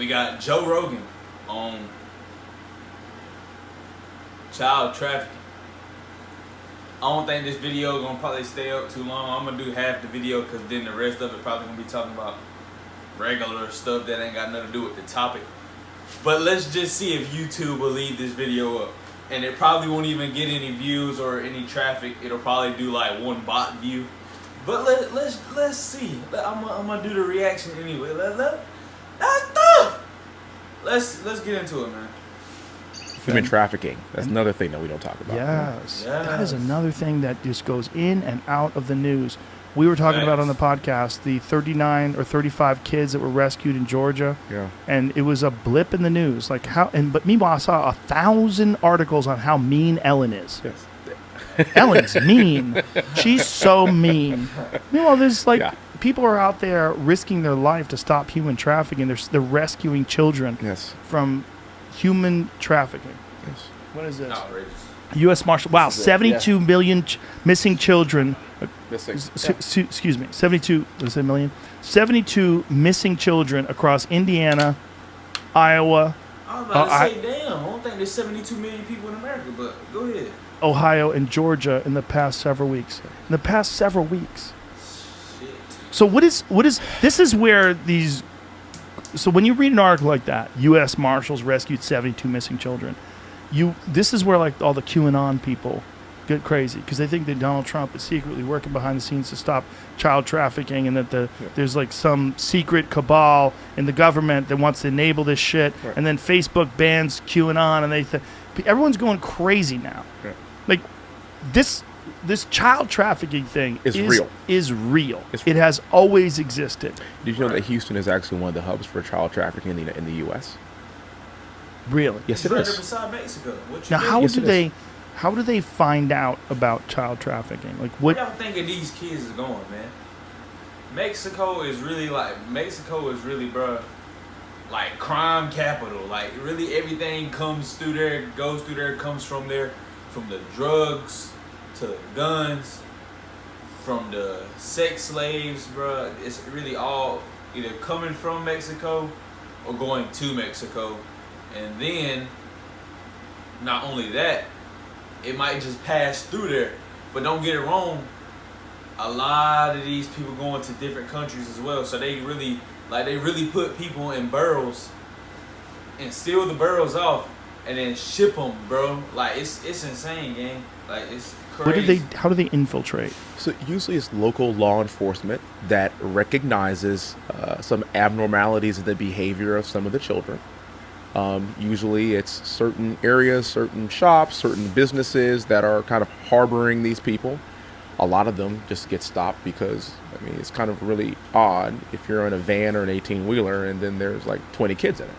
We got Joe Rogan on child trafficking. I don't think this video gonna probably stay up too long. I'm gonna do half the video because then the rest of it probably gonna be talking about regular stuff that ain't got nothing to do with the topic. But let's just see if YouTube will leave this video up. And it probably won't even get any views or any traffic. It'll probably do like one bot view. But let's see. I'm gonna do the reaction anyway. Let's get into it, man. Human trafficking. That's another thing that we don't talk about. Yes. That is another thing that just goes in and out of the news. We were talking about on the podcast the 39 or 35 kids that were rescued in Georgia. Yeah. And it was a blip in the news. Like but meanwhile I saw 1,000 articles on how mean Ellen is. Yes. Ellen's mean. She's so mean. Meanwhile, there's people are out there risking their life to stop human trafficking. They're rescuing children from human trafficking. Yes. What is this? Outrageous. U.S. Marshal. Wow, 72 million missing children. Missing. Excuse me. 72. Was it million? 72 missing children across Indiana, Iowa. I was about to say, damn. I don't think there's 72 million people in America, but go ahead. Ohio and Georgia in the past several weeks. Shit. So what is this is where these. So when you read an article like that, U.S. Marshals rescued 72 missing children. This is where like all the QAnon people get crazy because they think that Donald Trump is secretly working behind the scenes to stop child trafficking and that there's like some secret cabal in the government that wants to enable this shit. Right. And then Facebook bans QAnon and everyone's going crazy now. Right. Like this child trafficking thing is real. It's real. It has always existed. Did you know that Houston is actually one of the hubs for child trafficking in the U.S.? Really? Yes, It's it right is. there beside Mexico. Now, how do they find out about child trafficking? Like What y'all thinking these kids is going, man? Mexico is really, bruh, like crime capital. Like really everything comes through there, goes through there, comes from there. From the drugs to the guns, from the sex slaves, bruh. It's really all either coming from Mexico or going to Mexico. And then, not only that, it might just pass through there. But don't get it wrong, a lot of these people going to different countries as well. So they really put people in barrels and steal the barrels off and then ship them, bro. Like, it's insane, gang. Like, it's crazy. How do they infiltrate? So usually it's local law enforcement that recognizes some abnormalities in the behavior of some of the children. Usually it's certain areas, certain shops, certain businesses that are kind of harboring these people. A lot of them just get stopped because, I mean, it's kind of really odd if you're in a van or an 18-wheeler and then there's like 20 kids in it.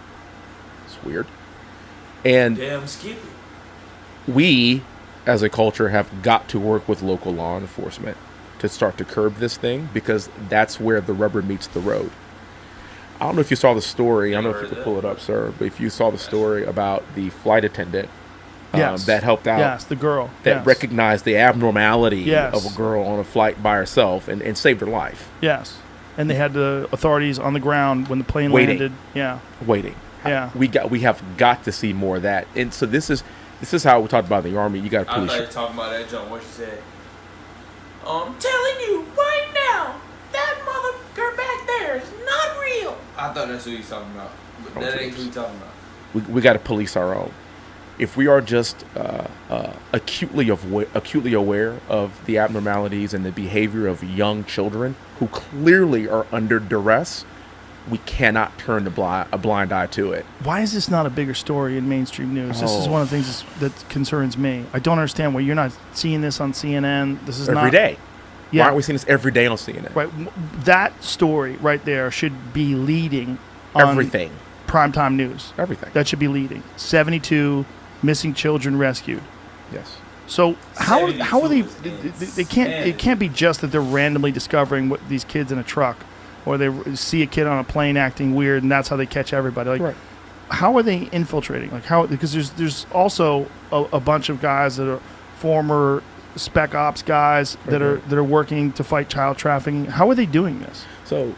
It's weird. And damn Skippy. We, as a culture, have got to work with local law enforcement to start to curb this thing because that's where the rubber meets the road. I don't know if you saw the story. I don't know if you could pull it up, sir. But if you saw the story about the flight attendant that helped out. Yes, the girl. That recognized the abnormality of a Yes. girl on a flight by herself and saved her life. Yes. And they had the authorities on the ground when the plane Waiting. landed. Yeah. Waiting. Yeah. We have got to see more of that. And so this is how we talked about in the Army. You got to I police. thought you were talking about that joke. What she said? I'm telling you right now, that motherfucker back there is not real. I thought that's what he's talking about. But that ain't who he's talking about. We got to police our own. If we are just acutely aware of the abnormalities and the behavior of young children who clearly are under duress, we cannot turn a blind eye to it. Why is this not a bigger story in mainstream news? This is one of the things that concerns me. I don't understand why you're not seeing this on CNN. This is every day. Yeah. Why aren't we seeing this every day on CNN? Right. That story right there should be leading on Everything. primetime news. Everything. That should be leading. 72 missing children rescued. Yes. So how are they? 72 They can't. It can't be just that they're randomly discovering what these kids in a truck, or they see a kid on a plane acting weird, and that's how they catch everybody. Like, Right. how are they infiltrating? Like how? Because there's also a bunch of guys that are former spec ops guys that are working to fight child trafficking. How are they doing this? So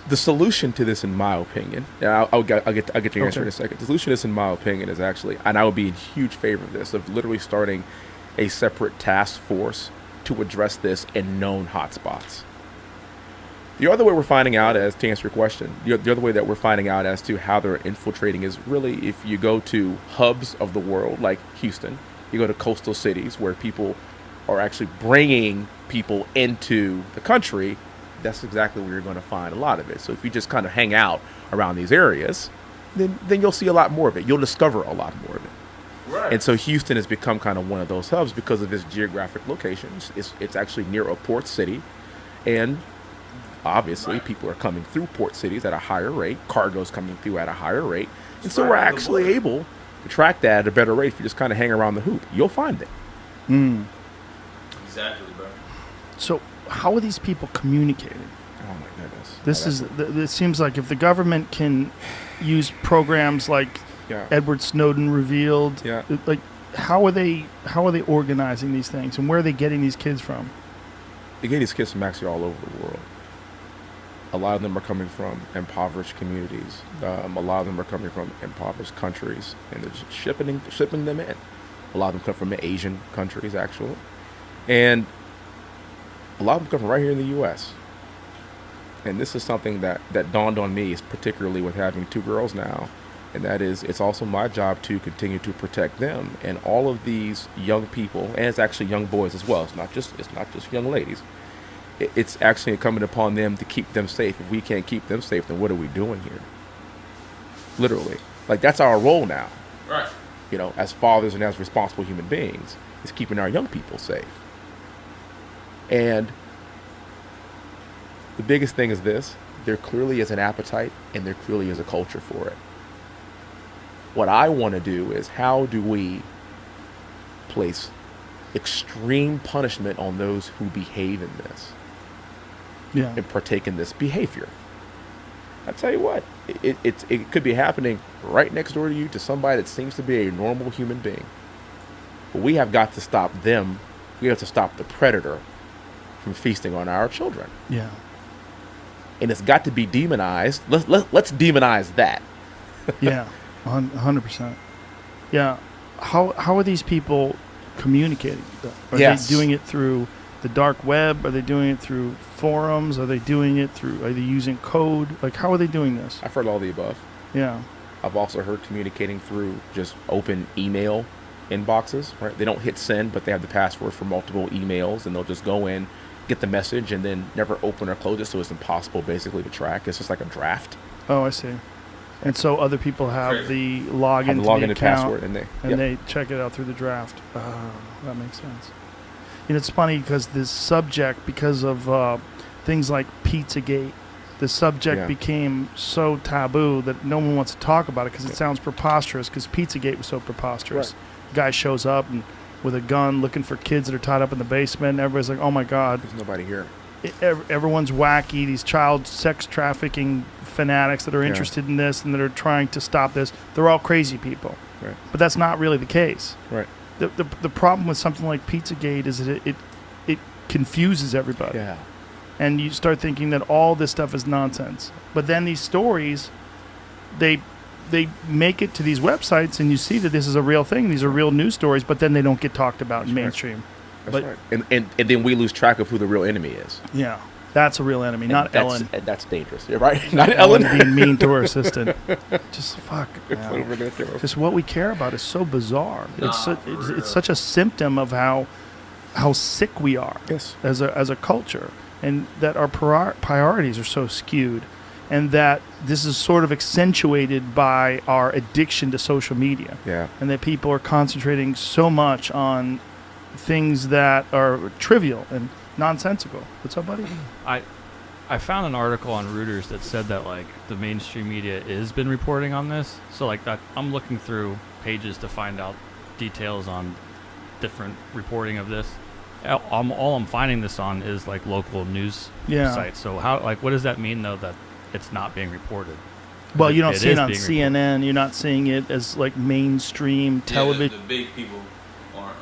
The solution to this, in my opinion, and I'll get to your answer Okay. in a second. The solution to this, in my opinion, is actually, and I would be in huge favor of this, of literally starting a separate task force to address this in known hotspots. The other way we're finding out, as to answer your question, the other way that we're finding out as to how they're infiltrating is really if you go to hubs of the world like Houston, you go to coastal cities where people are actually bringing people into the country. That's exactly where you're going to find a lot of it. So if you just kind of hang out around these areas, then you'll see a lot more of it. You'll discover a lot more of it. Right. And so Houston has become kind of one of those hubs because of its geographic location. It's actually near a port city, and obviously people are coming through port cities at a higher rate. Cargo's coming through at a higher rate, and so right we're on the actually border. able to track that at a better rate if you just kind of hang around the hoop. You'll find it. Exactly, bro. So how are these people communicating? Oh my goodness. It seems like if the government can use programs like Yeah. Edward Snowden revealed, Yeah. like how are they organizing these things, and where are they getting these kids from? They get these kids from actually all over the world. A lot of them are coming from impoverished communities. A lot of them are coming from impoverished countries, and they're just shipping them in. A lot of them come from Asian countries, actually, and a lot of them come from right here in the U.S. And this is something that dawned on me, is particularly with having two girls now, and that is, it's also my job to continue to protect them and all of these young people, and it's actually young boys as well. It's not just young ladies. It's actually incumbent upon them to keep them safe. If we can't keep them safe, then what are we doing here? Literally, like that's our role now. Right. You know, as fathers and as responsible human beings, is keeping our young people safe. And the biggest thing is this: there clearly is an appetite, and there clearly is a culture for it. What I want to do is, how do we place extreme punishment on those who behave in this Yeah. and partake in this behavior? I tell you what, it could be happening right next door to you, to somebody that seems to be a normal human being. But we have got to stop them. We have to stop the predator from feasting on our children. Yeah. And it's got to be demonized. Let's demonize that. Yeah. 100%. Yeah. How are these people communicating? Are Yes. they doing it through the dark web? Are they doing it through forums? Are they using code? Like, how are they doing this? I've heard all the above. Yeah. I've also heard communicating through just open email inboxes, right? They don't hit send, but they have the password for multiple emails, and they'll just go in, get the message, and then never open or close it, so it's impossible basically to track. It's just like a draft. Oh, I see. And so other people have the login Have to the login the and account, password, and and yep. they check it out through the draft. Oh, that makes sense. And it's funny because this subject, because of things like Pizzagate, the subject Yeah. became so taboo that no one wants to talk about it because it sounds preposterous, because Pizzagate was so preposterous. Right. Guy shows up and with a gun looking for kids that are tied up in the basement, and everybody's like, oh my God. There's nobody here. Everyone's wacky. These child sex trafficking fanatics that are interested in this and that are trying to stop this, they're all crazy people. Right. But that's not really the case. Right. The problem with something like Pizzagate is that it confuses everybody. Yeah. And you start thinking that all this stuff is nonsense. But then these stories, they make it to these websites, and you see that this is a real thing. These are real news stories, but then they don't get talked about in That's right. mainstream. That's But- right. And then we lose track of who the real enemy is. Yeah, that's a real enemy, not And that's, Ellen. and that's dangerous. You're right. Not Ellen Ellen. being mean to her assistant. Just fuck. It's man. over ridiculous. Just what we care about is so bizarre. Nah, It's for real. such a symptom of how sick we are Yes. as a culture, and that our priorities are so skewed, and that this is sort of accentuated by our addiction to social media, Yeah. and that people are concentrating so much on things that are trivial and nonsensical. What's up, buddy? I found an article on Reuters that said that like the mainstream media has been reporting on this. So like that, I'm looking through pages to find out details on different reporting of this. All I'm finding this on is like local news Yeah. sites. So how, like, what does that mean though that it's not being reported? Well, you don't It see it is on being CNN. You're not seeing it as like mainstream television. Yeah, the big people aren't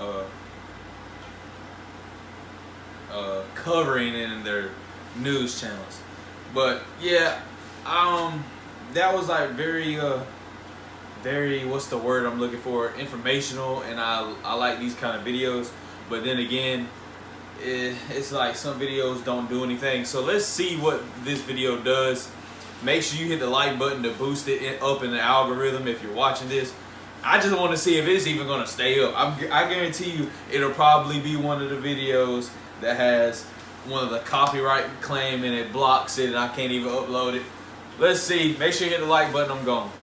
covering it in their news channels. But yeah, that was like very what's the word I'm looking for, informational, and I like these kind of videos. But then again, it's like some videos don't do anything. So let's see what this video does. Make sure you hit the like button to boost it up in the algorithm if you're watching this. I just want to see if it's even gonna stay up. I guarantee you it'll probably be one of the videos that has one of the copyright claim and it blocks it and I can't even upload it. Let's see. Make sure you hit the like button. I'm gone.